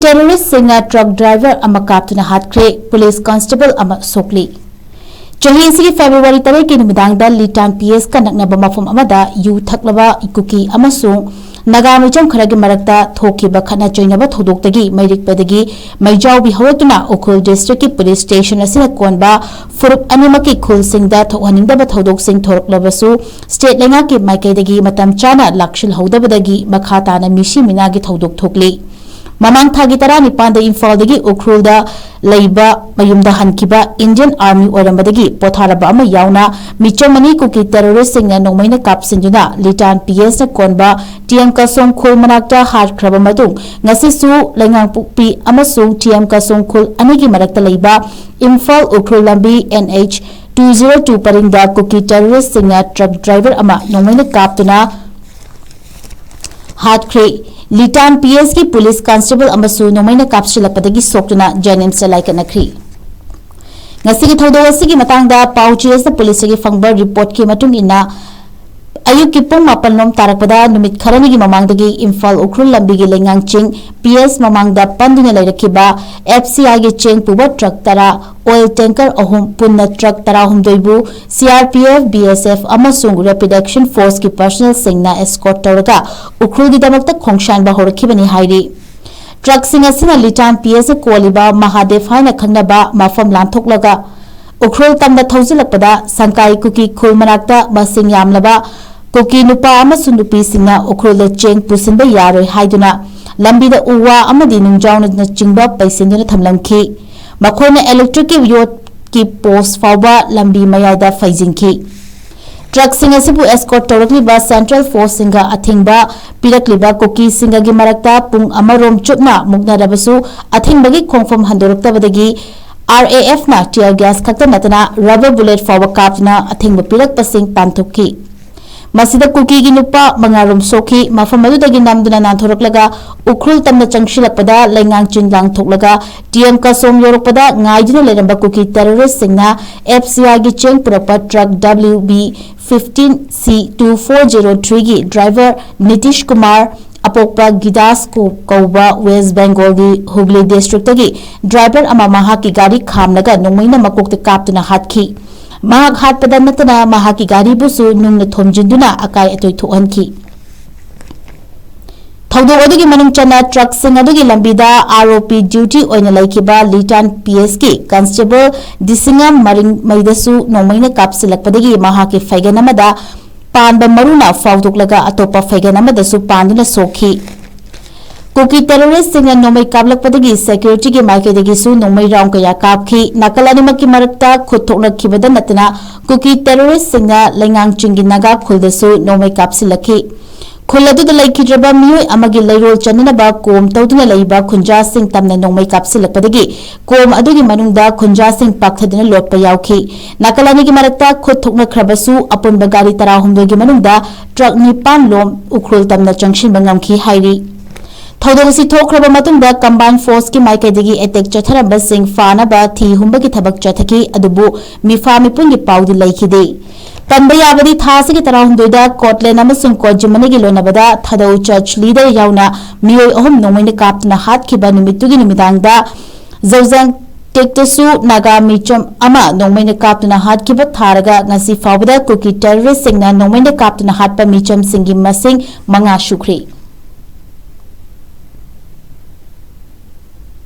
terrorist Singh truck driver अमा काप्तुना हात्ख्रे police constable अमा सोकली चही से फेब्रुवारी 3 की निमिदांग लिटान पीएस का नकनब मफम अमदा यू थकलबा कुकी अमसुंग नागा मिचम खरगी मरक्ता थोखिबा खना चोइनबा थोदोक्तगी मैरिकपदगी मैजाउबी हवतुना उखुल डिस्ट्रिक्ट की पुलिस स्टेशन असिना कोनबा फुरुप अनिमकी खुलसिंगदा थोहनिंगदबा थोदोक्सिंग थोरक्लबसु स्टेट लेंगा की माइकैदगी मतम चाना लाक्षिल हौदबदगी मखा ताना मिशी मिनागी थोदोक थोकली ममांग थागी तरा निपान इम्फालदगी उखरुल मयुमदा हनकिबा इंडियन आर्मी ओरंबदगी पोथारबा अमा यावना मिचमनी कुकी टेररिस्ट सिंगना नोंमैना कापसिंजुना लिटान पीएस न कोनबा टीएम कसोंग खुल मनाक्ता हारख्रबा मदुंग ngasisu lengang pukpi amasung TM Kasong खुल अनिगी मरक्ता लैबा इम्फाल उखरुल लंबी NH 202 परिंगदा कुकी टेररिस्ट सिंगना ट्रक ड्राइवर अमा नोंमैना कापतुना हाथख्रे लिटान पीएस की पुलिस कांस्टेबल अमसु नोमैना कापसिलपदगी सोक्तुना जेनिम्स लाइकनख्री ngasi ki thodo asigi matangda pauches police की फंगबा रिपोर्ट की मतुंग इना अयुक की पुंग मापलनोम तारकपदा नुमित खरनी की ममांगदगी इम्फाल उखरुल लंबी की लेंगांग चिंग पीएस ममांगदा पंदुना लैरखिबा एफसीआई की चेंग पुबा ट्रक तरा ऑयल टैंकर अहुम पुन्ना ट्रक तरा हुमदोइबु सीआरपीएफ बीएसएफ अमसुंग रैपिड एक्शन फोर्स की पर्सनल सिंगना एस्कॉर्ट तौरगा उखरुल की दमकता खोंगशानबा होरखिबनी हाइरी ट्रक सिंग असिना लिटान पीएस कोलिबा महादेव हाइना खंगनबा मफम लांथोकलगा उखरुल तंगदा थौजिलकपदा संकाई कुकी खुल मनाक्ता मसिंग यामलबा कुकी नुपा अमसु नुपी सिंगना उखरुल चेंग पुसिनबा यारोय हाइदुना लंबीदा उवा अमदी नुंजाउना चिंगबा पैसिंदुना थमलंखी मखोयना इलेक्ट्रिक की योट की पोस्ट फाउबा लंबी मयादा फैजिंखी ट्रक सिंग असिबु एस्कॉर्ट तौरक्लिबा सेंट्रल फोर्स सिंगा अथिंगबा पिरक्लिबा कुकी सिंगा की मरक्ता पुंग अमरोम चुपना मुगनरबसु अथिंगबगी खोंफम हंदोरक्तबदगी RAF ना टीयर गैस खक्ता नतना रबर बुलेट फाउबा कापना अथिंगबा पिरक्पसिंग पांथुकी मसीदा कुकी की नुपा मंगारोम सोखी मफम मदुदगी नामदुना नाथोरक्लगा उखरुल तमना चंगशिलकपदा लेंगांग चिंगलांग थोकलगा टीएम का सोम योरकपदा ngaiduna leramba कुकी टेररिस्ट सिंगना एफसीआई की चेंग पुरपा ट्रक WB 15C2403 की ड्राइवर नितिश कुमार अपोकपा गिदास को कौबा वेस्ट बंगाल की हुगली डिस्ट्रिक्ट की ड्राइवर अमा महा की गाड़ी खामनगा नोंमैना मकोकते कापतुना हाथखी महाक हाथपदा नतना महा की गाड़ी बुसु नुंगना थोमजिंदुना अकाय अतोय थोहनखी थौदोक अदुगी मनुंग चना ट्रक सिंग अदुगी लंबीदा आरओपी ड्यूटी ओइना लैखिबा लिटान पीएस की कांस्टेबल दिसिंगम मरिंग मैदसु नोंमैना कापसिलकपदगी महा की फैगन अमदा पानबा मरुना फाउदोकलगा अतोपा फैगन अमदसु पांदुना सोखी कुकी टेररिस्ट सिंग नोमई काबलकपदगी सिक्योरिटी की माइकैदगिसु नोमई राउंड कया कापखी नाकल अनिमकी मरक्ता खुथोकनखिबदा नतना कुकी टेररिस्ट सिंग लेंगांग चिंगी नागा खुलदसु नोमई कापसिलखी खुल अदुदा लैखिद्रबा मियोय अमगी लैरोल चननबा कोम तौदुना लैबा खुंजा सिंग तमना नोमई कापसिलकपदगी कोम अदुगी मनुंगदा खुंजा सिंग पाखदुना लोटपा यावखी नाकल अनिगी मरक्ता खुथोकनखरबसु अपुनबा गाड़ी तरा हुमदोगी मनुंगदा ट्रक निपान लोम उखरुल तमना चंगशिनबा ngamखी हाइरी थौदोगसी थोखरबा मतुंगदा कंबाइन फोर्स की माइकैदगी अटैक चथरबा सिंग फानबा थी हुंबगी थबक चथकी अदुबु मिफा मिपुंगी पाउदी लैखिदे तंबा याबदी थासगी तरा हुंदोइदा कोटलेन अमसुंग कोजमनेगी लोनबदा थदौ चर्च लीडर यावना मियोय अहम नोमैना कापतुना हाथखिबा निमित्तुगी निमिदांगदा जौजंग टेक्टसु नागा मिचम अमा नोमैना कापतुना हाथखिबा थारगा ngasi फावबदा कुकी टेररिस्ट सिंगना नोमैना कापतुना हाथपा मिचम सिंगी मसिंग मंगा सुख्री